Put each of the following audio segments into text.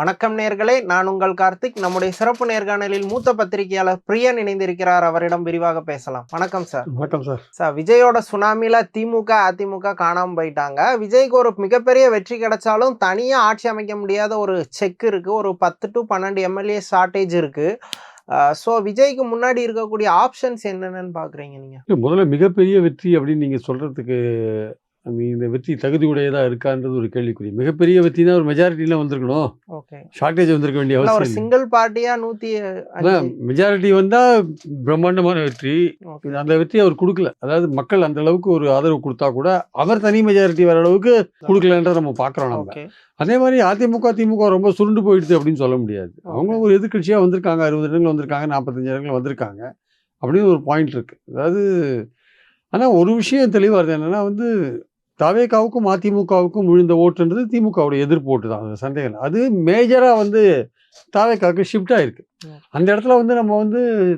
வணக்கம் நேர்களே, நான் உங்கள் கார்த்திக். நம்முடைய சிறப்பு நேர்காணலில் மூத்த பத்திரிகையாளர் பிரியன் இணைந்திருக்கிறார். அவரிடம் விரிவாக பேசலாம். வணக்கம் சார். வணக்கம் சார். சார், விஜயோட சுனாமில திமுக அதிமுக காணாம போயிட்டாங்க. விஜய்க்கு ஒரு மிகப்பெரிய வெற்றி கிடைச்சாலும் தனியா ஆட்சி அமைக்க முடியாத ஒரு செக் இருக்கு. ஒரு 10 to 12 எம்எல்ஏ ஷார்டேஜ் இருக்கு. ஸோ விஜய்க்கு முன்னாடி இருக்கக்கூடிய ஆப்ஷன்ஸ் என்னென்னு பாக்குறீங்க நீங்க? முதல்ல மிகப்பெரிய வெற்றி அப்படின்னு நீங்க சொல்றதுக்கு இந்த வெற்றி தகுதியுடையதா இருக்கான்றது ஒரு கேள்விக்குறி. மிகப்பெரிய வெற்றினா ஒரு மெஜாரிட்டிலாம் வந்திருக்கணும். ஓகே, ஷார்டேஜ் வந்திருக்க வேண்டிய அவசியம் ஒரு சிங்கிள் பார்ட்டியா 105 மெஜாரிட்டி வந்தா பிரம்மாண்டமான வெற்றி. அந்த வெற்றி அவர் கொடுக்கல. அதாவது மக்கள் அந்த அளவுக்கு ஒரு ஆதரவு கொடுத்தா கூட அவர் தனி மெஜாரிட்டி வர அளவுக்கு கொடுக்கலன்றத நம்ம பாக்குறோம். நம்ம அதே மாதிரி அதிமுக திமுக ரொம்ப சுருண்டு போயிடுது அப்படின்னு சொல்ல முடியாது. அவங்க ஒரு எதிர்கட்சியா வந்திருக்காங்க, 60 இடங்கள் வந்திருக்காங்க, 45 இடங்கள் வந்திருக்காங்க அப்படின்னு ஒரு பாயிண்ட் இருக்கு. அதாவது ஆனா ஒரு விஷயம் தெளிவா இருந்தது என்னன்னா தவேகாவுக்கும் அதிமுகவுக்கும் விழுந்த ஓட்டுன்றது திமுகவுடைய எதிர்ப்பு ஓட்டு தான். அந்த சந்தேகம் அது மேஜரா தவேகாவுக்கு ஷிஃப்ட் ஆயிருக்கு. அந்த இடத்துல நம்ம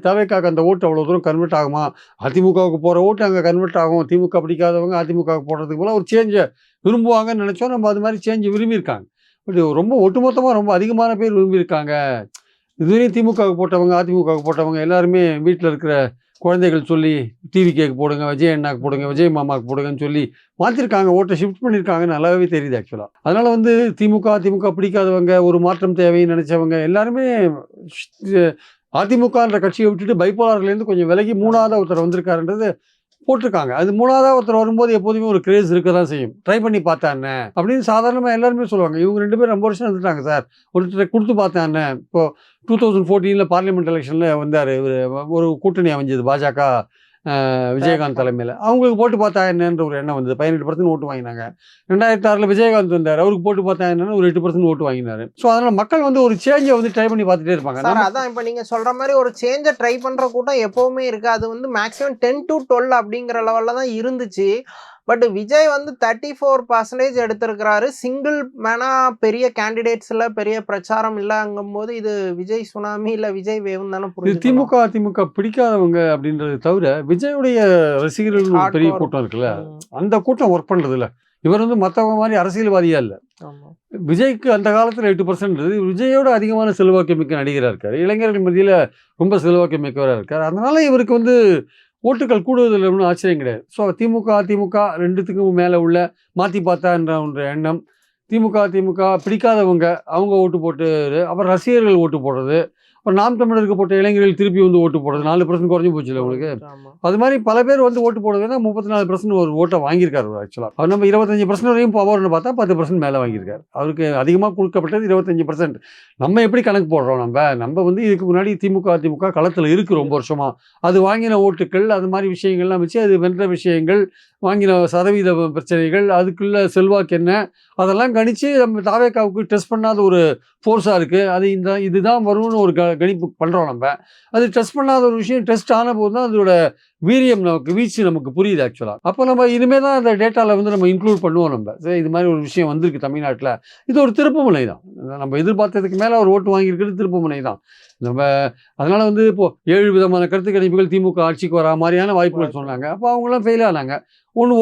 தவேகாவுக்கு அந்த ஓட்டு அவ்வளோ தூரம் கன்வெர்ட் ஆகுமா? அதிமுகவுக்கு போகிற ஓட்டு அங்கே கன்வெர்ட் ஆகும். திமுக பிடிக்காதவங்க அதிமுகவுக்கு போடுறதுக்கு போல ஒரு சேஞ்சை விரும்புவாங்கன்னு நினச்சோம். நம்ம அது மாதிரி சேஞ்சு விரும்பியிருக்காங்க. பட் ரொம்ப ஒட்டுமொத்தமாக ரொம்ப அதிகமான பேர் விரும்பியிருக்காங்க. இதுவரையும் திமுகவுக்கு போட்டவங்க அதிமுகவுக்கு போட்டவங்க எல்லாருமே வீட்டில் இருக்கிற குழந்தைகள் சொல்லி டிவி கேக்கு போடுங்க, விஜய் அண்ணாக்கு போடுங்க, விஜய் மாமாவுக்கு போடுங்கன்னு சொல்லி மாற்றிருக்காங்க. ஓட்டை ஷிஃப்ட் பண்ணியிருக்காங்க. நல்லாவே தெரியுது ஆக்சுவலாக. அதனால் திமுக பிடிக்காதவங்க, ஒரு மாற்றம் தேவைன்னு நினச்சவங்க எல்லாருமே அதிமுகன்ற கட்சியை விட்டுட்டு பைப்போலார்லேருந்து கொஞ்சம் விலகி மூணாவதாக ஒருத்தர் வந்திருக்காருன்றது போட்டிருக்காங்க. அது மூணாவதாக ஒருத்தர் வரும்போது எப்போதுமே ஒரு கிரேஸ் இருக்க தான் செய்யும். ட்ரை பண்ணி பார்த்தானே அப்படின்னு சாதாரணமாக எல்லாருமே சொல்லுவாங்க. இவங்க 2 பேரும் ரொம்ப வருஷம் வந்துட்டாங்க சார், ஒருத்தரை கொடுத்து பார்த்தானே. இப்போது 2014 பார்லிமெண்ட் எலெக்ஷனில் வந்தார். ஒரு கூட்டணி அமைஞ்சது பாஜக விஜயகாந்த் தலைமையில். அவங்களுக்கு போட்டு பார்த்தா என்னன்ற ஒரு எண்ணம் வந்தது. 18% ஓட்டு வாங்கினாங்க. 2006 விஜயகாந்த் வந்தார். அவருக்கு போட்டு பார்த்தா என்னன்னு ஒரு 8% ஓட்டு வாங்கினாரு. ஸோ அதனால் மக்கள் ஒரு சேஞ்சை ட்ரை பண்ணி பார்த்துட்டே இருப்பாங்க. அதான் இப்போ நீங்கள் சொல்கிற மாதிரி ஒரு சேஞ்சை ட்ரை பண்ணுற கூட்டம் எப்போவுமே இருக்குது. அது மேக்ஸிமம் 10 to 12 அப்படிங்கிற லெவலில் தான் இருந்துச்சு. பட் விஜய் 34% எடுத்திருக்கிறாரு. சிங்கிள் மேனா பெரிய கேண்டிடேட்ஸ்ல பெரிய பிரச்சாரம் இல்லைங்கும் போது இது விஜய் சுனாமி இல்லை விஜய் வேவும் தானே புரியுது. திமுக அதிமுக பிடிக்காதவங்க அப்படின்றது தவிர விஜயோடைய ரசிகர்கள் பெரிய கூட்டம் இருக்குல்ல, அந்த கூட்டம் ஒர்க் பண்றது இல்லை. இவர் மற்றவங்க மாதிரி அரசியல்வாதியா இல்லை. விஜய்க்கு அந்த காலத்தில் 8% விஜயோட அதிகமான செல்வாக்கு மிக்க நடிகராக இருக்காரு. இளைஞர்கள் மத்தியில் ரொம்ப செல்வாக்கு மிக்கவராக இருக்கார். அதனால இவருக்கு ஓட்டுகள் கூடுவதில் ஒன்றும் ஆச்சரியம் கிடையாது. ஸோ திமுக அதிமுக ரெண்டுத்துக்கும் மேலே உள்ள மாற்றி பார்த்தான்ற ஒன்ற எண்ணம். திமுக பிடிக்காதவங்க அவங்க ஓட்டு போட்டு, அப்புறம் ரசிகர்கள் ஓட்டு போடுறது, அப்புறம் நாம் தமிழருக்கு போட்ட இளைஞர்கள் திருப்பி ஓட்டு போடுறது. 4% குறைஞ்சி போச்சு இல்லை உங்களுக்கு. அது மாதிரி பல பேர் ஓட்டு போடுறதுனா 34% ஒரு ஓட்டை வாங்கியிருக்காரு. ஆக்சுவலாக அவர் நம்ம 25% வரையும் பவர்னு பார்த்தா 10% மேலே வாங்கியிருக்காரு. அவருக்கு அதிகமாக கொடுக்கப்பட்டது 25%. நம்ம எப்படி கணக்கு போடுறோம்? நம்ம இதுக்கு முன்னாடி திமுக அதிமுக களத்தில் இருக்குது ரொம்ப வருஷமா. அது வாங்கின ஓட்டுக்கள், அது மாதிரி விஷயங்கள்லாம் வச்சு அது வென்ற விஷயங்கள், வாங்கின சதவீத பிரச்சனைகள், அதுக்குள்ள செல்வாக்கு என்ன, அதெல்லாம் கணிச்சு நம்ம தவேகாவுக்கு டெஸ்ட் பண்ணாத ஒரு ஃபோர்ஸாக இருக்குது. அது இதுதான் வரும்னு ஒரு கணிப்பு பண்ணுறோம். நம்ம அது டெஸ்ட் பண்ணாத ஒரு விஷயம் டெஸ்ட் ஆன போது தான் அதோட வீரியம் வீச்சு நமக்கு புரியுது ஆக்சுவலாக. அப்போ நம்ம இனிமேல் தான் அந்த டேட்டாவில் நம்ம இன்க்ளூட் பண்ணுவோம். நம்ம இது மாதிரி ஒரு விஷயம் வந்திருக்கு தமிழ்நாட்டில். இது ஒரு திருப்புமுனை தான். நம்ம எதிர்பார்த்ததுக்கு மேலே ஒரு ஓட்டு வாங்கியிருக்கிறது திருப்புமுனை தான். நம்ம அதனால் இப்போ 7 விதமான கருத்து கணிப்புகள் திமுக ஆட்சிக்கு வரா மாதிரியான வாய்ப்புகள் சொன்னாங்க. அப்போ அவங்களாம் ஃபெயில் ஆனாங்க.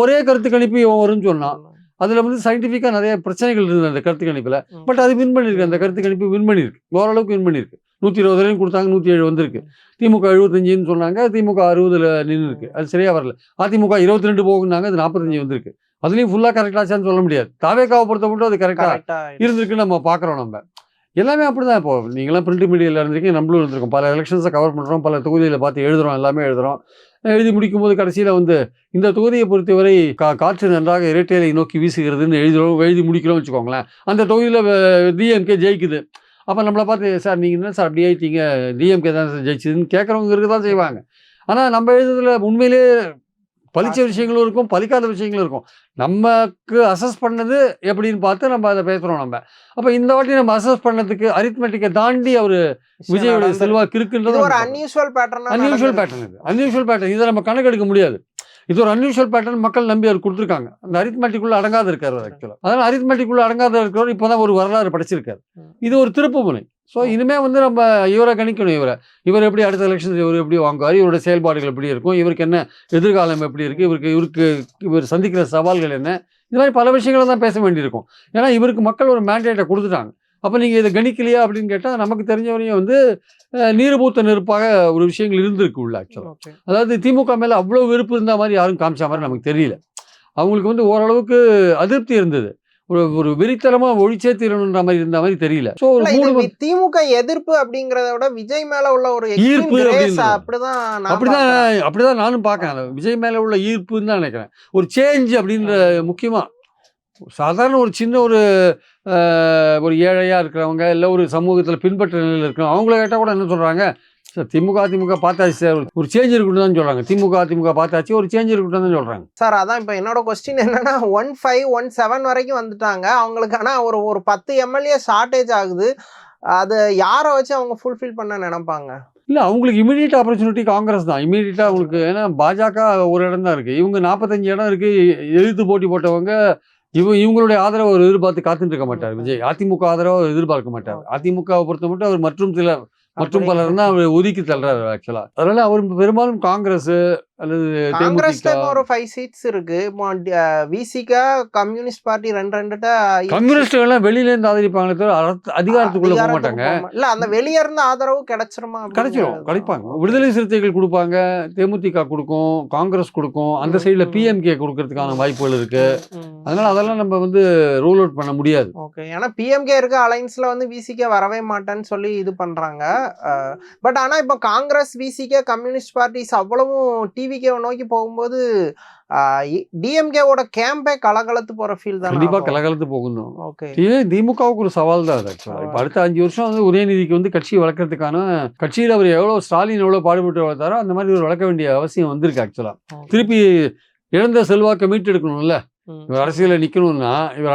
ஒரே கருத்து கணிப்பு வரும்னு சொன்னான். அதில் சயின்டிஃபிக்காக நிறைய பிரச்சனைகள் இருந்தது அந்த கருத்து கணிப்பில். பட் அது வின் பண்ணியிருக்கு. அந்த கருத்து கணிப்பு வின் பண்ணியிருக்கு, ஓரளவுக்கு வின் பண்ணியிருக்கு. 120 வரையும் கொடுத்தாங்க, 107 வந்திருக்கு. திமுக 75ன்னு சொன்னாங்க, திமுக 60 நின்று இருக்கு. அது சரியாக வரல. அதிமுக 22 போகுனாங்க, அது 45 வந்திருக்கு. அதுலேயும் ஃபுல்லாக கரெக்டாச்சான்னு சொல்ல முடியாது. தாவேகாவை பொறுத்த மட்டும் அது கரெக்டாக இருந்திருக்குன்னு நம்ம பார்க்குறோம். நம்ம எல்லாமே அப்படி தான். இப்போ நீங்களாம் பிரிண்ட் மீடியாவில் இருந்திருக்கீங்க, நம்மளும் இருந்திருக்கோம். பல எலெக்ஷன்ஸை கவர் பண்ணுறோம், பல தொகுதியில் பார்த்து எழுதுகிறோம், எல்லாமே எழுதுகிறோம். எழுதி முடிக்கும்போது கடைசியில் இந்த தொகுதியை பொறுத்தவரை காற்று நன்றாக இரட்டையை நோக்கி வீசுகிறதுன்னு எழுதி முடிக்கிறோம் வச்சுக்கோங்களேன். அந்த தொகுதியில் டிஎம்கே ஜெயிக்குது. அப்போ நம்மளை பார்த்து, சார் நீங்கள் என்ன சார் அப்படி ஆயிட்டீங்க, டிஎம்கே தான் சார் ஜெயிச்சதுன்னு கேட்குறவங்க இருக்க தான் செய்வாங்க. ஆனால் நம்ம எழுதுறதுல உண்மையிலே பலிச்ச விஷயங்களும் இருக்கும், பலிக்காத விஷயங்களும் இருக்கும். நமக்கு அசஸ் பண்ணது எப்படின்னு பார்த்து நம்ம அதை பேசுகிறோம். நம்ம அப்போ இந்த வாட்டி நம்ம அசஸ் பண்ணதுக்கு அரித்மெட்டிக்கை தாண்டி அவர் விஜயோட செல்வாக்கு இருக்குன்றது ஒரு அன்யூஷுவல் பேட்டர்ன். அன்யூஷுவல் பேட்டர்ன் இதை நம்ம கணக்கெடுக்க முடியாது. இது ஒரு அன்யூஷுவல் பேட்டர்ன் மக்கள் நம்பி அவர் கொடுத்துருக்காங்க. அந்த அரித்மெட்டிக்குள்ள அடங்காத இருக்காரு ஆக்சுவலாக. அதனால் அரித்மெட்டிக்குள்ள அடங்காத இருக்கிறவர் இப்போ தான் ஒரு வரலாறு படைச்சிருக்காரு. இது ஒரு திருப்புமுனை. ஸோ இனிமேல் நம்ம இவரை கணிக்கணும். இவர் எப்படி அடுத்த எலெக்ஷன் இவர் எப்படி வாங்குவார், இவரோட செயல்பாடுகள் எப்படி இருக்கும், இவருக்கு என்ன எதிர்காலம் எப்படி இருக்குது, இவர் சந்திக்கிற சவால்கள் என்ன, இது மாதிரி பல விஷயங்களை தான் பேச வேண்டியிருக்கும். ஏன்னா இவருக்கு மக்கள் ஒரு மேண்டேட்டை கொடுத்துட்டாங்க. அப்போ நீங்கள் இதை கணிக்கலையா அப்படின்னு கேட்டால் நமக்கு தெரிஞ்சவரையும் வந்து நீர்பூத்த நெருப்பாக ஒரு விஷயங்கள் இருந்திருக்கு உள்ள ஆக்சுவலாக. அதாவது திமுக மேலே அவ்வளோ வெறுப்பு இருந்த மாதிரி யாரும் காமிச்ச மாதிரி நமக்கு தெரியல. அவங்களுக்கு வந்து ஓரளவுக்கு அதிருப்தி இருந்தது. ஒரு வெறித்தனமா ஒழிச்சே தீரணுன்ற மாதிரி இருந்த மாதிரி தெரியல. ஸோ திமுக எதிர்ப்பு அப்படிங்கிறத விட விஜய் மேல உள்ள ஒரு ஈர்ப்பு அப்படிதான் அப்படிதான் நானும் பார்க்கறேன். விஜய் மேல உள்ள ஈர்ப்புன்னு தான் நினைக்கிறேன். ஒரு சேஞ்ச் அப்படின்ற முக்கியமா சாதாரண ஒரு சின்ன ஒரு ஏழையா இருக்கிறவங்க இல்லை ஒரு சமூகத்தில் பின்பற்ற நிலையில் இருக்கிறவங்க அவங்கள கேட்டால் கூட என்ன சொல்றாங்க, சார் திமுக பார்த்தாச்சு சார், ஒரு சேஞ்ச் இருக்கட்டும் தான் சொல்றாங்க. திமுக பார்த்தாச்சு, ஒரு சேஞ்ச் இருக்கட்டும் தான் சொல்றாங்க சார். அதான் இப்போ என்னோட கொஸ்டின் என்னன்னா 15, 17 வரைக்கும் வந்துட்டாங்க. அவங்களுக்கான ஒரு 10 எம்எல்ஏ ஷார்டேஜ் ஆகுது. அது யாரை வச்சு அவங்க ஃபுல்ஃபில் பண்ண நினைப்பாங்க? இல்லை, அவங்களுக்கு இமீடியட் ஆப்பர்ச்சுனிட்டி காங்கிரஸ் தான் இமீடியட்டாக அவங்களுக்கு. ஏன்னா பாஜக ஒரு இடம் தான் இருக்குது, இவங்க 45 இடம் இருக்குது. எதிர்த்து போட்டி போட்டவங்க இவங்களுடைய ஆதரவை அவர் எதிர்பார்த்து காத்துட்டு இருக்க மாட்டார் விஜய். அதிமுக ஆதரவை எதிர்பார்க்க மாட்டார். அதிமுகவை பொறுத்த மட்டும் அவர் மற்றும் பலர் தான் அவர் ஒதுக்கி தள்ளுறாரு ஆக்சுவலா. அதனால அவர் பெரும்பாலும் காங்கிரஸ் அல்லது ஒரு 5 சீட்ஸ் இருக்கு. விசிக கம்யூனிஸ்ட் பார்ட்டி 2 கம்யூனிஸ்ட் எல்லாம் வெளியில இருந்து ஆதரிப்பாங்களே தவிர அதிகாரத்துக்குள்ள போக மாட்டாங்க. இல்ல அந்த வெளிய இருந்து ஆதரவு கிடைப்பாங்க. விடுதலை சிறுத்தைகள் கொடுப்பாங்க, தேமுதிக கொடுக்கும், காங்கிரஸ் கொடுக்கும், அந்த சைடுல பிஎம்கே கொடுக்கறதுக்கான வாய்ப்புகள் இருக்கு. அதனால அதெல்லாம் நம்ம வந்து ரூல் அவுட் பண்ண முடியாது. ஓகே, ஏன்னா பிஎம்கே இருக்க அலைன்ஸ்ல வந்து விசிகே வரவே மாட்டேன்னு சொல்லி இது பண்றாங்க. பட் ஆனா இப்ப காங்கிரஸ், விசிகே, கம்யூனிஸ்ட் பார்ட்டிஸ் அவ்வளவும் டிவிகே நோக்கி போகும்போது டிஎம்கேவோட கேம்பே கலகலத்து போற ஃபீல் தான். கண்டிப்பா கலகலத்து போகும். ஓகே, திமுகவுக்கு ஒரு சவால் தான் அது. இப்ப அடுத்த 5 வருஷம் வந்து உதயநிதிக்கு வந்து கட்சியை வளர்க்கறதுக்கான கட்சியில் அவர் ஸ்டாலின் எவ்வளவு பாடுபட்டு வளர்த்தாரோ அந்த மாதிரி ஒரு வளர்க்க வேண்டிய அவசியம் வந்திருக்கு ஆக்சுவலா. திருப்பி இழந்த செல்வாக்கை மீட்டு எடுக்கணும்ல. இவர் அரசியல நிக்கணும்னா, இவர்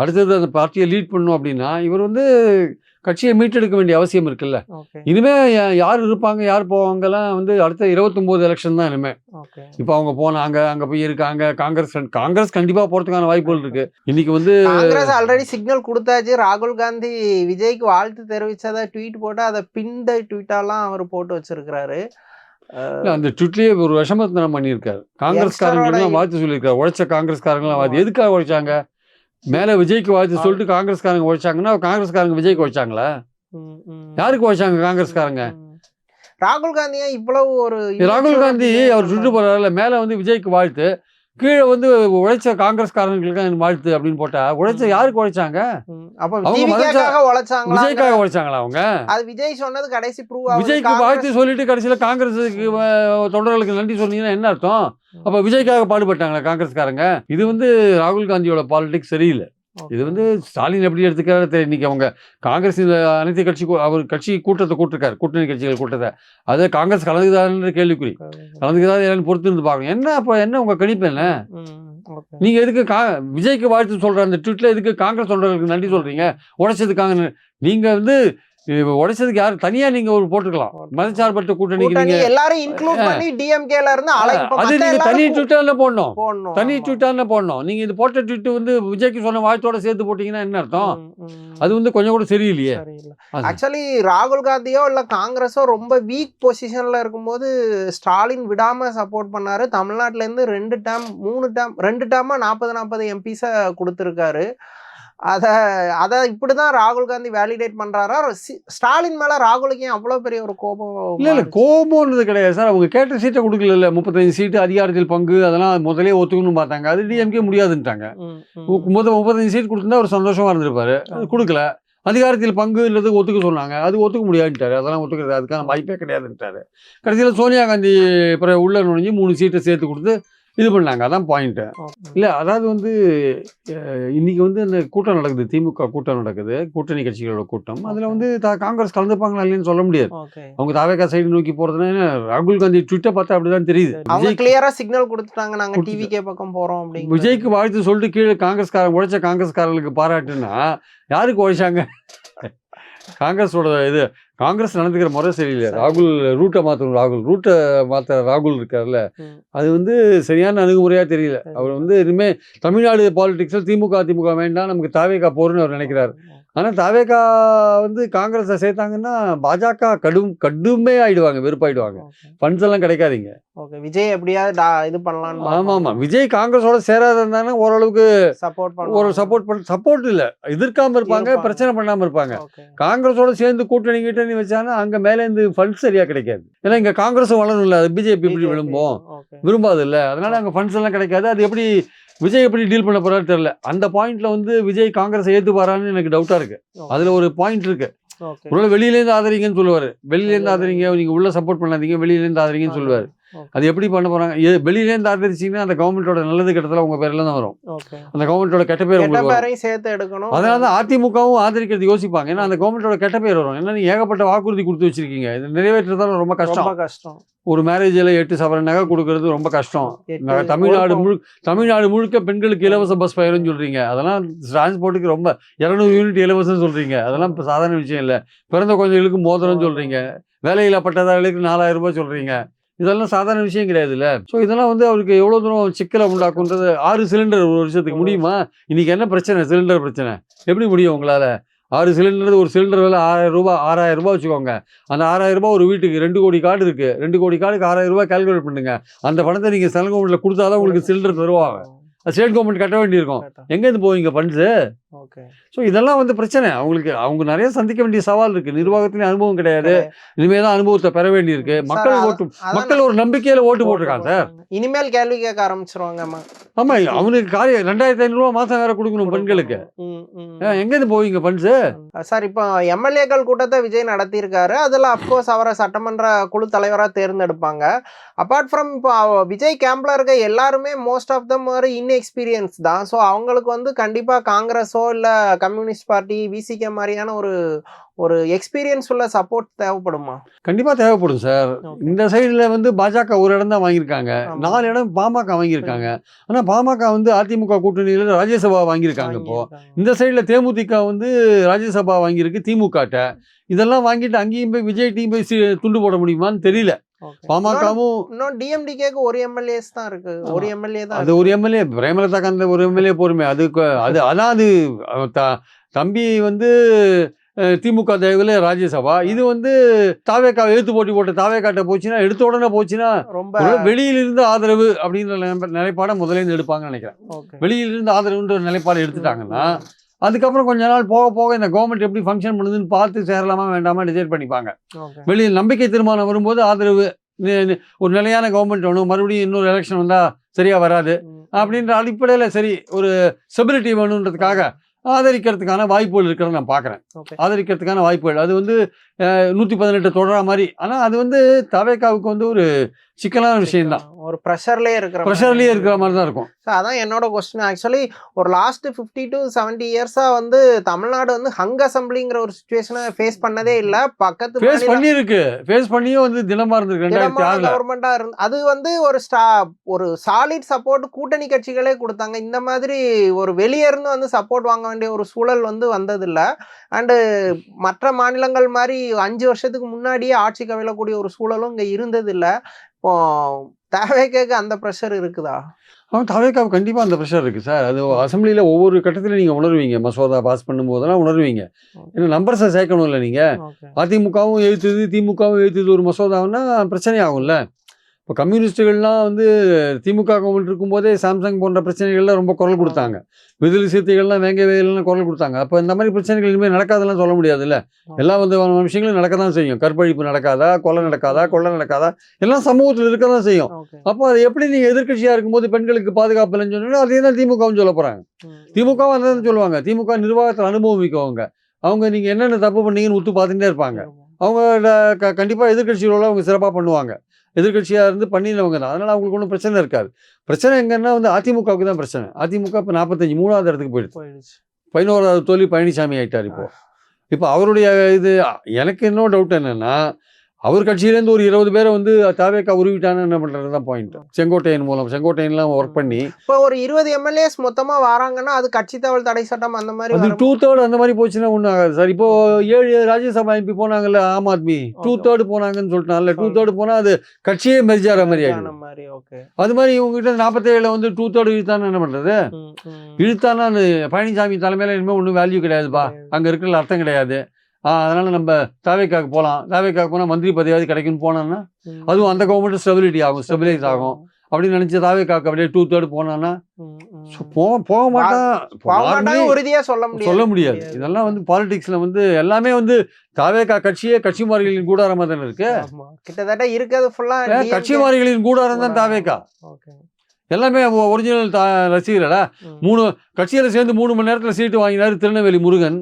அடுத்தது அந்த பார்ட்டியை லீட் பண்ணணும் அப்படின்னா இவர் வந்து கட்சியை மீட்டெடுக்க வேண்டிய அவசியம் இருக்குல்ல. இனிமே யார் இருப்பாங்க யார் போவாங்கலாம் வந்து அடுத்த 29 எலெக்ஷன் தான் இனிமே. இப்போ அவங்க போனாங்க, அங்க போய் இருக்காங்க. காங்கிரஸ் கண்டிப்பா போறதுக்கான வாய்ப்புகள் இருக்கு. இன்னைக்கு வந்து காங்கிரஸ் ஆல்ரெடி சிக்னல் கொடுத்தாச்சு. ராகுல் காந்தி விஜய்க்கு வாழ்த்து தெரிவிச்சதை ட்வீட் போட்டு அதை பின்ட ட்வீட்டாலாம் அவர் போட்டு வச்சிருக்கிறாரு. அந்த ட்வீட்லயே ஒரு விஷமத்தனம் பண்ணியிருக்காரு. காங்கிரஸ்காரங்க வாழ்த்து சொல்லியிருக்காரு. உழைச்ச காங்கிரஸ்காரங்களாம் வாழ்த்து எதுக்காக உழைச்சாங்க? மேல விஜய்க்கு வாழ்த்து சொல்லிட்டு காங்கிரஸ்காரங்க உழைச்சாங்கன்னா காங்கிரஸ்காரங்க விஜய்க்கு உழைச்சாங்களா? யாருக்கு உழைச்சாங்க காங்கிரஸ்காரங்க? ராகுல் காந்தியா இவ்வளவு ராகுல் காந்தி அவர் சுட்டு போறாருல, மேல வந்து விஜய்க்கு வாழ்த்து, கீழே வந்து உழைச்ச காங்கிரஸ்காரங்களுக்கு வாழ்த்து அப்படின்னு போட்டா உழைச்ச யாருக்கு உழைச்சாங்க? விஜய்க்காக உழைச்சாங்களா அவங்க? அது விஜய் சொன்னது கடைசி ப்ரூவ். விஜய்க்கு வாழ்த்து சொல்லிட்டு கடைசியில காங்கிரஸுக்கு தொண்டர்களுக்கு நன்றி சொன்னீங்கன்னா என்ன அர்த்தம்? அப்ப விஜய்க்காக பாடுபட்டாங்களா காங்கிரஸ்காரங்க? இது வந்து ராகுல் காந்தியோட பாலிடிக்ஸ் சரியில்லை. இது வந்து ஸ்டாலின் எப்படி எடுத்துக்கிறாரு தெரியும். இன்னைக்கு அவங்க காங்கிரஸ் அனைத்து அவர் கட்சி கூட்டத்தை கூட்டிருக்காரு, கூட்டணி கட்சிகள் கூட்டத்தை. அதை காங்கிரஸ் கலந்துக்குதாருன்ற கேள்விக்குறி. கலந்துக்குதான் என்னன்னு பொறுத்து இருந்து பார்க்கணும். என்ன அப்ப என்ன உங்க கணிப்பு என்ன? நீங்க எதுக்கு விஜய்க்கு வாழ்த்து சொல்ற அந்த ட்வீட்ல எதுக்கு காங்கிரஸ் தொண்டர்களுக்கு நன்றி சொல்றீங்க? உழைச்சதுக்காக நீங்க வந்து உடைச்சதுக்கு யாரு தனியா நீங்க ஒரு போட்டுக்கலாம். மதச்சார்பற்ற கூட்டணிக்கு நீங்க எல்லாரும் இன்க்ளூட் பண்ணி டிஎம்கேல இருந்து அது நீங்க தனி ட்விட்டர்ல போடணும். தனி ட்விட்டர்ல போடணும். நீங்க இது போட்ட ட்வீட் வந்து விஜய்க்கு சொன்ன வாழ்த்தோட சேர்த்து போட்டீங்கன்னா என்ன அர்த்தம்? அது வந்து கொஞ்சம் கூட சரியில்லையே. ஆக்சுவலி ராகுல் காந்தியோ இல்ல காங்கிரஸோ ரொம்ப வீக் பொசிஷன்ல இருக்கும்போது ஸ்டாலின் விடாம சப்போர்ட் பண்ணாரு. தமிழ்நாட்டுல இருந்து 2 டேர்மா 40 எம்பிஸ கொடுத்திருக்காரு. அதை இப்படிதான் ராகுல் காந்தி வேலிடேட் பண்றாரா? ஸ்டாலின் மேல ராகுலுக்கு ஏன் அவ்வளவு பெரிய ஒரு கோபம்? இல்ல கோபம்ன்றது கிடையாது சார். அவங்க கேட்ட சீட்டை கொடுக்கல, 35 சீட்டு அதிகாரத்தில் பங்கு, அதெல்லாம் முதலே ஒத்துக்கணும்னு பார்த்தாங்க. அது டிஎம்கே முடியாதுன்ட்டாங்க. 35 சீட் கொடுத்துருந்தா ஒரு சந்தோஷமா இருந்திருப்பாரு. அது கொடுக்கல. அதிகாரத்தில் பங்குன்றது ஒத்துக்க சொன்னாங்க, அது ஒத்துக்க முடியாதுட்டாரு. அதெல்லாம் ஒத்துக்கிறது அதுக்கான வாய்ப்பே கிடையாதுன்ட்டாரு. கடைசியில் சோனியா காந்தி அப்புறம் உள்ள நுழைஞ்சு 3 சீட்டை சேர்த்து கொடுத்து இது பண்ணாங்க. அதான் பாயிண்ட்டு. இல்லை, அதாவது வந்து இன்னைக்கு வந்து அந்த கூட்டம் நடக்குது, திமுக கூட்டம் நடக்குது, கூட்டணி கட்சிகளோட கூட்டம். அதில் வந்து காங்கிரஸ் கலந்துப்பாங்களா இல்லைன்னு சொல்ல முடியாது. அவங்க தாவேகா சைடு நோக்கி போறதுன்னா ராகுல் காந்தி ட்விட்டர் பார்த்தா அப்படிதான் தெரியுது. அவங்க கிளியரா சிக்னல் கொடுத்துட்டாங்க, நாங்க டிவிகே பக்கம் போறோம் அப்படின்னு. விஜய்க்கு வாழ்த்து சொல்லிட்டு கீழே உழைச்ச காங்கிரஸ்காரர்களுக்கு பாராட்டுன்னா யாருக்கு உழைச்சாங்க? காங்கிரஸோட இது காங்கிரஸ் நடந்துக்கிற முறை சரியில்லை. ரூட்டை மாற்ற ராகுல் இருக்கார்ல, அது வந்து சரியான அணுகுமுறையா தெரியல. அவர் வந்து இனிமே தமிழ்நாடு பாலிடிக்ஸில் திமுக வேண்டாம், நமக்கு தாவேகா போறன்னு அவர் நினைக்கிறார். ஆனால் தாவேகா வந்து காங்கிரஸை சேர்த்தாங்கன்னா பாஜக கடுமே ஆயிடுவாங்க, வெறுப்பாயிடுவாங்க. ஃபண்ட்ஸ் எல்லாம் கிடைக்காதீங்க. ஓகே, விஜய் எப்படியாவது இது பண்ணலாம். ஆமாம், விஜய் காங்கிரஸோட சேராத இருந்தாங்கன்னா ஓரளவுக்கு சப்போர்ட் இல்லை, எதிர்க்காம இருப்பாங்க, பிரச்சனை பண்ணாமல் இருப்பாங்க. காங்கிரஸோட சேர்ந்து கூட்டணி வச்சாங்கன்னா அங்கே மேலேருந்து ஃபண்ட்ஸ் சரியா கிடைக்காது. ஏன்னா இங்கே காங்கிரஸ் வளரணும்ல, அது பிஜேபி எப்படி விரும்பாது இல்லை, அதனால அங்கே ஃபண்ட்ஸ் எல்லாம் கிடைக்காது. அது எப்படி விஜய் எப்படி டீல் பண்ண போறாரு தெரியல. அந்த பாயிண்ட்ல வந்து விஜய் காங்கிரஸை ஏற்றுப்பாரான்னு எனக்கு டவுட்டா இருக்கு. அதுல ஒரு பாயிண்ட் இருக்கு. வெளியிலேருந்து ஆதரிங்கன்னு சொல்லுவாரு, வெளியிலேருந்து ஆதரிங்க, நீங்க உள்ள சப்போர்ட் பண்ணாதீங்க, வெளியிலேருந்து ஆதரிங்கன்னு சொல்லுவாரு. அது எப்படி பண்ண போறாங்க? வெளியிலேருந்து ஆதரிச்சிங்கன்னா அந்த கவர்மெண்டோட நல்லது கெட்டத்துல உங்க பேர்ல தான் வரும், அந்த கவர்மெண்டோட கெட்ட பேர் உங்களுக்கு சேர்த்து எடுக்கணும். அதனால அதிமுகவும் ஆதரிக்கிறது யோசிப்பாங்க, ஏன்னா அந்த கவர்மெண்டோட கெட்ட பேர் வரும். ஏன்னா நீங்க ஏகப்பட்ட வாக்குறுதி கொடுத்து வச்சிருக்கீங்க, இது நிறைவேற்றுறதால ரொம்ப கஷ்டம். ஒரு மேரேஜில் 8 சவரன் நகை கொடுக்கறது ரொம்ப கஷ்டம். தமிழ்நாடு முழுக்க பெண்களுக்கு இலவச பஸ் பயணம்னு சொல்றீங்க, அதெல்லாம் டிரான்ஸ்போர்ட்டுக்கு ரொம்ப 200 யூனிட் இலவசம் சொல்றீங்க, அதெல்லாம் இப்போ சாதாரண விஷயம் இல்லை. பிறந்த குழந்தைகளுக்கு மோதிரம் சொல்றீங்க, வேலையில்லா பட்டதாரிகளுக்கு 4000 ரூபாய் சொல்றீங்க, இதெல்லாம் சாதாரண விஷயம் கிடையாது இல்லை. ஸோ இதெல்லாம் வந்து அவருக்கு எவ்வளோ தூரம் சிக்கலை உண்டாக்குன்றது. 6 சிலிண்டர் ஒரு வருஷத்துக்கு முடியுமா? இன்னைக்கு என்ன பிரச்சனை? சிலிண்டர் பிரச்சனை எப்படி முடியும் உங்களால்? 6 சிலிண்டர், ஒரு சிலிண்டர் விலை 6000 ரூபாய் வச்சுக்கோங்க. அந்த 6000 ரூபாய் ஒரு வீட்டுக்கு 2 கோடி கார்டு இருக்கு, 2 கோடி கார்டுக்கு 6000 ரூபாய் கால்குலேட் பண்ணுங்க. அந்த பணத்தை நீங்கள் சென்ட்ரல் கவர்மெண்ட்டில் கொடுத்தாதான் உங்களுக்கு சிலிண்டர் தருவாங்க. ஸ்டேட் கவர்மெண்ட் கட்ட வேண்டியிருக்கும். எங்கேருந்து போவீங்க ஃபண்ட்ஸு? ஸோ இதெல்லாம் வந்து பிரச்சனை. அவங்க நிறைய சந்திக்க வேண்டிய சவால் இருக்கு. நிர்வாகத்திலேயும் அனுபவம் கிடையாது, இனிமேல் தான் அனுபவத்தை பெற வேண்டியிருக்கு. மக்கள் ஒரு நம்பிக்கையில ஓட்டு போட்டிருக்காங்க சார். இனிமேல் கேள்வி கேட்க ஆரம்பிச்சிருவாங்க. ஆமா, அவனுக்கு 2500 ரூபாய் மாசம் வேற கொடுக்கணும் பெண்களுக்கு. எங்கேருந்து போவீங்க ஃபண்ட்ஸு? சார், இப்போ எம்எல்ஏக்கள் கூட்டத்தை விஜய் நடத்தியிருக்காரு. அதில் அப்கோர்ஸ் அவரை சட்டமன்ற குழு தலைவராக தேர்ந்தெடுப்பாங்க. அப்பார்ட் ஃப்ரம் இப்போ விஜய் கேம்ப்ல இருக்க எல்லாருமே மோஸ்ட் ஆஃப் தம் ஒரு இன்எக்ஸ்பீரியன்ஸ் தான். ஸோ அவங்களுக்கு வந்து கண்டிப்பாக காங்கிரஸோ இல்லை கம்யூனிஸ்ட் பார்ட்டி, விசிகே மாதிரியான ஒரு எக்ஸ்பீரியன்ஸ் உள்ள சப்போர்ட் தேவைப்படுமா? கண்டிப்பா தேவைப்படும் சார். இந்த சைடுல வந்து பாஜக ஒரு இடம் தான் வாங்கியிருக்காங்க, 4 இடம் பாமக வாங்கியிருக்காங்க. ஆனா பாமக வந்து அதிமுக கூட்டணியில ராஜ்யசபா வாங்கியிருக்காங்க. இப்போ இந்த சைடுல தேமுதிக வந்து ராஜ்யசபா வாங்கியிருக்கு திமுக. இதெல்லாம் வாங்கிட்டு அங்கேயும் போய் விஜய் டீம் போய் துண்டு போட முடியுமான்னு தெரியல. பாமகவும் இன்னும் டிஎம்டிகேக்கு ஒரு எம்எல்ஏஸ் தான் இருக்கு, ஒரு எம்எல்ஏ தான். அது ஒரு எம்எல்ஏ பிரேமலதா காந்த ஒரு எம்எல்ஏ போருமே. அதான் அது தம்பி வந்து திமுக தயவுல ராஜ்யசபா. இது வந்து தாவேக்கா எழுத்து போட்டி போட்ட தாவேக்காட்ட போச்சுன்னா, எடுத்த உடனே போச்சுன்னா ரொம்ப வெளியிலிருந்து ஆதரவு அப்படின்ற நிலைப்பாடை முதலேருந்து எடுப்பாங்கன்னு நினைக்கிறேன். வெளியிலிருந்து ஆதரவுன்ற நிலைப்பாடு எடுத்துட்டாங்கன்னா அதுக்கப்புறம் கொஞ்ச நாள் போக போக இந்த கவர்மெண்ட் எப்படி ஃபங்க்ஷன் பண்ணுதுன்னு பார்த்து சேரலாமா வேண்டாமா டிசைட் பண்ணிப்பாங்க. வெளியில் நம்பிக்கை தீர்மானம் வரும்போது ஆதரவு, ஒரு நிலையான கவர்மெண்ட் வேணும், மறுபடியும் இன்னொரு எலெக்ஷன் வந்தால் சரியாக வராது அப்படின்ற அடிப்படையில் சரி ஒரு ஸ்டெபிலிட்டி வேணுன்றதுக்காக ஆதரிக்கிறதுக்கான வாய்ப்புகள் இருக்கிறத நான் பார்க்குறேன். ஆதரிக்கிறதுக்கான வாய்ப்புகள் அது வந்து 118 தொடரா மாதிரி. ஆனால் அது வந்து தவேகாவுக்கு வந்து ஒரு சிக்கலான விஷயம் தான், ஒரு ப்ரெஷர்லேயே இருக்கிற மாதிரி தான் இருக்கும். அதான் என்னோட கொஸ்டின். ஆக்சுவலி ஒரு லாஸ்ட் 50 to 70 இயர்ஸாக வந்து தமிழ்நாடு வந்து ஹங் அசம்பிளிங்கிற ஒரு சுச்சுவேஷனை ஃபேஸ் பண்ணதே இல்லை. பக்கத்து ஃபேஸ் பண்ணியும் வந்து தினமா இருந்திருக்கு கவர்மெண்ட்டாக இருந்து. அது வந்து ஒரு சாலிட் சப்போர்ட் கூட்டணி கட்சிகளே கொடுத்தாங்க. இந்த மாதிரி ஒரு வெளியே இருந்து வந்து சப்போர்ட் வாங்க வேண்டிய ஒரு சூழல் வந்து வந்ததில்லை. அண்டு மற்ற மாநிலங்கள் மாதிரி 5 வருஷத்துக்கு முன்னாடியே ஆட்சி கவிழக்கூடிய ஒரு சூழலும் இங்கே இருந்ததில்லை. இப்போ தாவேக்காவுக்கு அந்த ப்ரெஷர் இருக்குதா? தாவேக்காவுக்கு கண்டிப்பாக அந்த ப்ரெஷர் இருக்குது சார். அது அசம்பிளியில் ஒவ்வொரு கட்டத்திலும் நீங்கள் உணர்வீங்க, மசோதா பாஸ் பண்ணும்போதெல்லாம் உணர்வீங்க. ஏன்னா நம்பர்ஸை சேர்க்கணும் இல்லை நீங்கள். அதிமுகவும் எழுத்துது திமுகவும் எழுத்துது ஒரு மசோதாவுன்னா பிரச்சனை ஆகும்ல. இப்போ கம்யூனிஸ்டுகள்லாம் வந்து திமுக கவர்மெண்ட் இருக்கும்போதே சாம்சங் போன்ற பிரச்சனைகள்லாம் ரொம்ப குரல் கொடுத்தாங்க, விடுதலை சிறுத்தைகள்லாம் வேங்கவேலாம் குரல் கொடுத்தாங்க. அப்போ இந்த மாதிரி பிரச்சனைகள் இனிமேல் நடக்காதெல்லாம் சொல்ல முடியாதுல்ல. எல்லா விதமான விஷயங்களும் நடக்க தான் செய்யும். கற்பழிப்பு நடக்காதா, கொலை நடக்காதா, எல்லாம் சமூகத்தில் இருக்க தான் செய்யும். அப்போ அது எப்படி நீங்கள் எதிர்கட்சியாக இருக்கும்போது பெண்களுக்கு பாதுகாப்பு இல்லைன்னு சொன்னீங்கன்னா அதே தான் திமுகவும் சொல்ல போகிறாங்க. திமுகவும் அதை தான் சொல்லுவாங்க. திமுக நிர்வாகத்தில் அனுபவிக்கவங்க, அவங்க நீங்கள் என்னென்ன தப்பு பண்ணீங்கன்னு உத்து பார்த்துட்டே இருப்பாங்க. அவங்க கண்டிப்பாக எதிர்கட்சிகளோட அவங்க சிறப்பாக பண்ணுவாங்க. எதிர்கட்சியாக இருந்து பண்ணினவங்க தான். அதனால் அவங்களுக்கு ஒன்றும் பிரச்சனை இருக்காது. பிரச்சனை எங்கன்னா வந்து அதிமுகவுக்கு தான் பிரச்சனை. அதிமுக இப்போ 45 3வது இடத்துக்கு போயிடுச்சு. 11வது தோல்வி பழனிசாமி ஆகிட்டார். இப்போ அவருடைய இது எனக்கு இன்னொரு டவுட் என்னென்னா, அவர் கட்சியிலேருந்து ஒரு 20 பேரை வந்து தாவேக்கா உருவிட்டான்னு என்ன பண்ணுறது தான் பாயிண்ட். செங்கோட்டையன்லாம் ஒர்க் பண்ணி இப்போ ஒரு 20 எம்எல்ஏஸ் மொத்தமா வராங்கன்னா அது கட்சி தகவல் தடை சட்டம் அந்த மாதிரி அது 2/3 அந்த மாதிரி போச்சுன்னா ஒன்றும் ஆகாது சார். இப்போ 7 ராஜ்யசபா எம்பி போனாங்கல்ல ஆம் ஆத்மி, 2/3 போனாங்கன்னு சொல்லிட்டாங்கல்ல. 2/3 போனா அது கட்சியே மெர்ஜார மாதிரி ஆகிடும். அது மாதிரி இவங்ககிட்ட 47 வந்து 2/3 இழுத்தான்னு என்ன பண்றது? இழுத்தானா பழனிசாமி தலைமையில இனிமேல் ஒன்றும் வேல்யூ கிடையாதுப்பா, அங்கே இருக்கிற அர்த்தம் கிடையாது. அதனால நம்ம தாவேக்காவுக்கு போகலாம், தாவேக்காவுக்கு போனால் மந்திரி பதவியாவது கிடைக்குன்னு போனோம்னா அதுவும் அந்த கவர்மெண்ட் ஸ்டெபிலைஸ் ஆகும் அப்படின்னு நினைச்சு தாவேக்காவுக்கு அப்படியே 2/3 போனான்னா போக மாட்டான். உறுதியா சொல்ல முடியாது. இதெல்லாம் வந்து பாலிடிக்ஸ்ல வந்து எல்லாமே வந்து தாவேக்கா கட்சியே கட்சிமாரிகளின் கூடாரமா தானே இருக்கு. கிட்டத்தட்ட இருக்கிறது ஃபுல்லா கட்சிமாரிகளின் கூடாரம் தான் தாவேக்கா. எல்லாமே ஒரிஜினல் ரசிகர்களா? 3 கட்சியில சேர்ந்து 3 மணி நேரத்துல சீட்டு வாங்கினாரு திருநெல்வேலி முருகன்,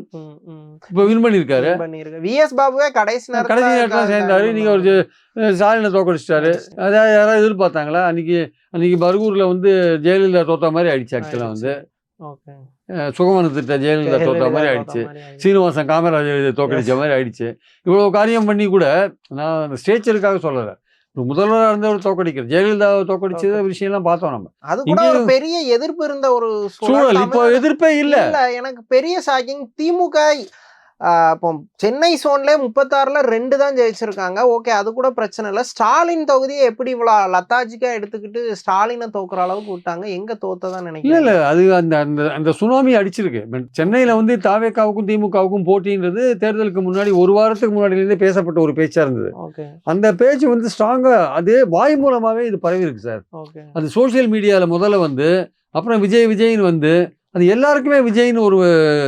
இப்ப வின் பண்ணிருக்காரு. விஎஸ் பாபுவே கடைசி நேரத்துல சேர்ந்தாரு. நீங்க ஒரு ஸ்டாலினை தோக்கடிச்சிட்டாரு. அதாவது யாராவது எதிர்பார்த்தாங்களா? அன்னைக்கு பர்கூர்ல வந்து ஜெயலலிதா தோத்த மாதிரி ஆயிடுச்சு. ஆக்சுவலா வந்து சுகமான திட்ட ஜெயலலிதா தோத்த மாதிரி ஆயிடுச்சு. சீனிவாசன் காமராஜர் தோக்கடிச்ச மாதிரி ஆயிடுச்சு. இவ்வளவு காரியம் பண்ணி கூட நான் அந்த ஸ்டேச்சருக்காக சொல்லலை, முதல்வராக இருந்தவர் தோக்கடிக்கிறது, ஜெயலலிதாவை தோக்கடிச்ச விஷயம்லாம் பார்த்தோம் நம்ம. அது கூட ஒரு பெரிய எதிர்ப்பு இருந்த ஒரு சூழல். இப்போ எதிர்ப்பே இல்ல. எனக்கு பெரிய ஷாக்கிங் திமுக இப்போ சென்னை சோன்ல 36ல 2 தான் ஜெயிச்சிருக்காங்க. ஓகே, அது கூட பிரச்சனை இல்லை. ஸ்டாலின் தொகுதியை எப்படி இவ்வளவு லத்தாஜிக்கா எடுத்துக்கிட்டு ஸ்டாலினை தோக்குற அளவுக்கு விட்டாங்க? எங்க தோத்ததான் நினைக்கிறேன். இல்ல அது அந்த சுனாமி அடிச்சிருக்கு. சென்னையில வந்து தாவேக்காவுக்கும் திமுகவுக்கும் போட்டின்றது தேர்தலுக்கு முன்னாடி 1 வாரத்துக்கு முன்னாடியிலேருந்தே பேசப்பட்ட ஒரு பேச்சா இருந்தது. அந்த பேச்சு வந்து ஸ்ட்ராங்கா அது வாய் மூலமாவே இது பரவி இருக்கு சார். அது சோசியல் மீடியால முதல்ல வந்து, அப்புறம் விஜய்னு வந்து அது எல்லாருக்குமே விஜய்னு ஒரு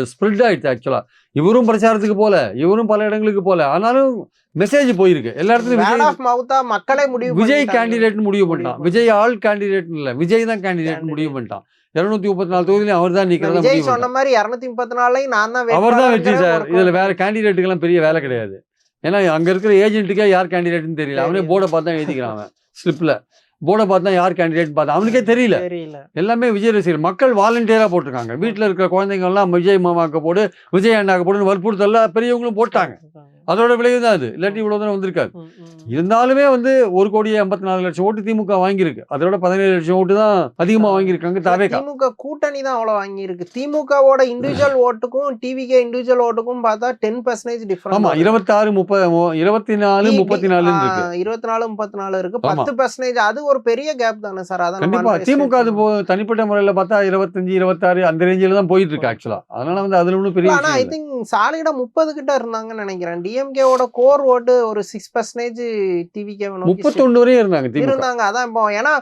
ஸ்ப்ரெட் ஆயிடுச்சு. ஆக்சுவலா இவரும் பிரச்சாரத்துக்கு போல, இவரும் பல இடங்களுக்கு போல, ஆனாலும் மெசேஜ் போயிருக்கு எல்லா இடத்துலயும். மக்களே முடிவு விஜய் கேண்டிடேட் முடிவு பண்ணிட்டான். விஜய் ஆல் கேண்டிடேட் இல்ல, விஜய் தான் கேண்டிடேட் முடிவு பண்ணிட்டான். 234 தொகுதியிலும் அவர் தான் நிக்கிறதா விஜய் சொன்ன மாதிரி 234 நான் தான் அவர் தான் வெற்றி சார். இதுல வேற கேண்டிடேட்டுக்கு எல்லாம் பெரிய வேலை கிடையாது. ஏன்னா அங்க இருக்கிற ஏஜென்ட்டுக்கே யார் கேண்டிடேட்னு தெரியல. அவனே போர்டை பார்த்து தான் எழுதிக்கிறான். அவன் ஸ்லிப்ல போர்டை பார்த்தா யார் கேண்டிடேட் பார்த்தா அவனுக்கே தெரியல. எல்லாமே விஜய் ரசிகர் மக்கள் வாலண்டியரா போட்டிருக்காங்க. வீட்டில் இருக்கிற குழந்தைங்க எல்லாம் விஜய் மாமாக்க போடு, விஜய் அண்ணாக்க போடுன்னு வற்புறுத்தல பெரியவங்களும் போட்டாங்க. அதோட விளைவு தான் அது. இல்லாட்டி இவ்வளவு தூரம் வந்திருக்காது. இருந்தாலுமே வந்து 1,84,00,000 ஓட்டு திமுக வாங்கியிருக்கு. அதோட 17,00,000 ஓட்டு தான் அதிகமா வாங்கியிருக்காங்க தாவேக்கா. திமுக கூட்டணி தான் அவ்வளவு வாங்கியிருக்கு. திமுகவோட இண்டிவிஜுவல் ஓட்டுக்கும் டிவிகே இண்டிவிஜுவல் ஓட்டுக்கும் பார்த்தா 10% டிஃபரன்ஸ். ஆமா, 26 30 24 34 இருக்கு. 24 34 இருக்கு. 10% அது ஒரு பெரிய கேப் தானே சார். அதான் கண்டிப்பா திமுக அது தனிப்பட்ட முறையில பார்த்தா 25 26 அந்த ரேஞ்சில தான் போயிட்டு இருக்கு ஆக்சுவலா. அதனால வந்து அதுல ஒன்றும் பெரிய. ஆனா ஐ திங்க் சாலிடா 30 கிட்ட இருந்தாங்கன்னு நினைக்கிறேன். டிஎம்கேவோட கோர் ஓட்டு ஒரு 6% டிவிகே 31 வரையும் இருந்தாங்க. அதான் இப்போ ஏன்னா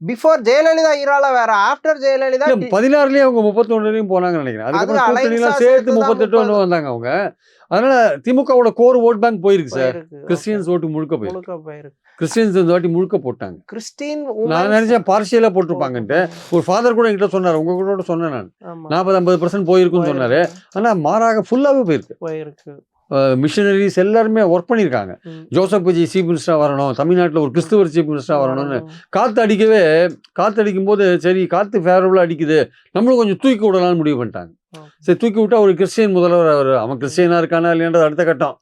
பிஃபோர் ஜெயலலிதா ஈரால வேற, ஆஃப்டர் ஜெயலலிதா 16லயே அவங்க 31 வரையும் போனாங்கன்னு நினைக்கிறேன். அதுக்கப்புறம் சேர்த்து 38 வந்தாங்க அவங்க. அதனால திமுகவோட கோர் ஓட் பேங்க் போயிருக்கு சார். கிறிஸ்டியன்ஸ் ஓட்டு முழுக்க போயிருக்கு. கிறிஸ்டியன்ஸ் இந்த வாட்டி முழுக்க போட்டாங்க. நான் நினைச்சேன் பார்ஷியலா போட்டிருப்பாங்கன்ட்டு. ஒரு ஃபாதர் கூட என்கிட்ட சொன்னாரு, உங்க கூட சொன்னேன் நான், 40-50% போயிருக்குன்னு சொன்னாரு. ஆனா மாறாக ஃபுல்லாவே போயிருக்கு. மிஷனரிஸ் எல்லாருமே ஒர்க் பண்ணியிருக்காங்க. ஜோசப் விஜய் சீஃப் மினிஸ்டரா வரணும், தமிழ்நாட்டில் ஒரு கிறிஸ்துவர் சீஃப் மினிஸ்டரா வரணும்னு காத்தடிக்கும் போது சரி காத்து ஃபேவரபுளா அடிக்குது, நம்மளும் கொஞ்சம் தூக்கி விடலாம்னு முடிவு பண்ணிட்டாங்க. சரி தூக்கி விட்டா ஒரு கிறிஸ்டியன் முதல்வர் அவர். அவன் கிறிஸ்டியனா இருக்கானா இல்லையான்றது அடுத்த கட்டம்.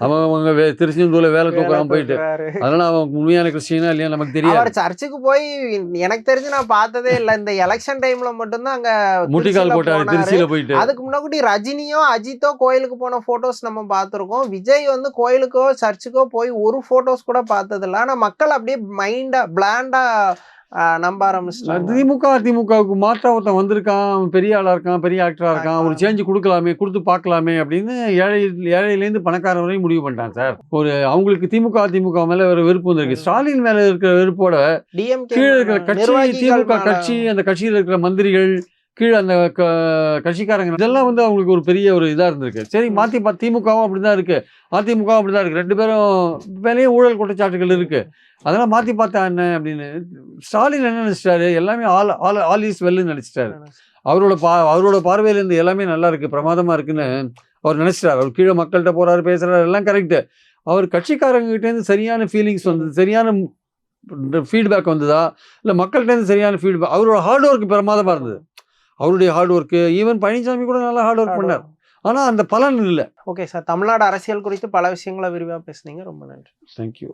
அவங்க திருச்செந்தூர்ல வேலை தூக்கலாம் போயிட்டு, அதனால அவன் உண்மையான கிறிஸ்டியனா இல்லையா நமக்கு தெரியாது. சர்ச்சுக்கு போய் எனக்கு தெரிஞ்சு நான் பார்த்ததே இல்லை. இந்த எலெக்ஷன் டைம்ல மட்டும்தான் அங்க முட்டிக்கால் போட்டாரு திருச்சியில போயிட்டு. அதுக்கு முன்னாடி ரஜினியோ அஜித்தோ கோயிலுக்கு போன போட்டோஸ் நம்ம பார்த்திருக்கோம். விஜய் வந்து கோயிலுக்கோ சர்ச்சுக்கோ போய் ஒரு போட்டோஸ் கூட பார்த்தது இல்லை. ஆனா மக்கள் அப்படியே மைண்டா பிளாண்டா நம்ப ஆரம்பிச்சிட்டாங்க. திமுகவுக்கு மாற்றா ஒருத்தன் வந்திருக்கான், பெரிய ஆளா இருக்கான், பெரிய ஆக்டரா இருக்கான், ஒரு சேஞ்சு கொடுக்கலாமே, கொடுத்து பார்க்கலாமே அப்படின்னு ஏழையிலேருந்து பணக்காரன் வரையும் முடிவு பண்ணிட்டான் சார். அவங்களுக்கு திமுக மேல ஒரு வெறுப்பு வந்திருக்கு. ஸ்டாலின் மேல இருக்கிற வெறுப்போட கீழே இருக்கிற கட்சி, திமுக கட்சி, அந்த கட்சியில் இருக்கிற மந்திரிகள், கீழே அந்த கட்சிக்காரங்க இதெல்லாம் வந்து அவங்களுக்கு ஒரு பெரிய ஒரு இதா இருந்திருக்கு. சரி மாத்தி திமுகவும் அப்படிதான் இருக்கு, அதிமுகவும் அப்படிதான் இருக்கு. 2 பேரும் மேலேயும் ஊழல் குற்றச்சாட்டுகள் இருக்கு. அதெல்லாம் மாற்றி பார்த்தா என்ன அப்படின்னு ஸ்டாலின் என்ன நினச்சிட்டாரு, எல்லாமே ஆல் இஸ் வெல்லுன்னு நினச்சிட்டாரு. அவரோட பார்வையிலேருந்து எல்லாமே நல்லா இருக்குது, பிரமாதமாக இருக்குன்னு அவர் நினச்சிட்டார். அவர் கீழே மக்கள்கிட்ட போகிறாரு, பேசுகிறாரு, எல்லாம் கரெக்டு. அவர் கட்சிக்காரங்கிட்டேருந்து சரியான ஃபீலிங்ஸ் வந்தது, சரியான ஃபீட்பேக் வந்ததா, இல்லை மக்கள்கிட்டேருந்து சரியான ஃபீட்பேக். அவரோட ஹார்ட் ஒர்க் பிரமாதமாக இருந்தது. அவருடைய ஹார்ட் ஒர்க்கு, ஈவன் பழனிசாமி கூட நல்லா ஹார்ட் ஒர்க் பண்ணார். ஆனால் அந்த பலன் இல்லை. ஓகே சார், தமிழ்நாடு அரசியல் குறித்து பல விஷயங்களை விரிவாக பேசுனீங்க, ரொம்ப நன்றி. தேங்க்யூ.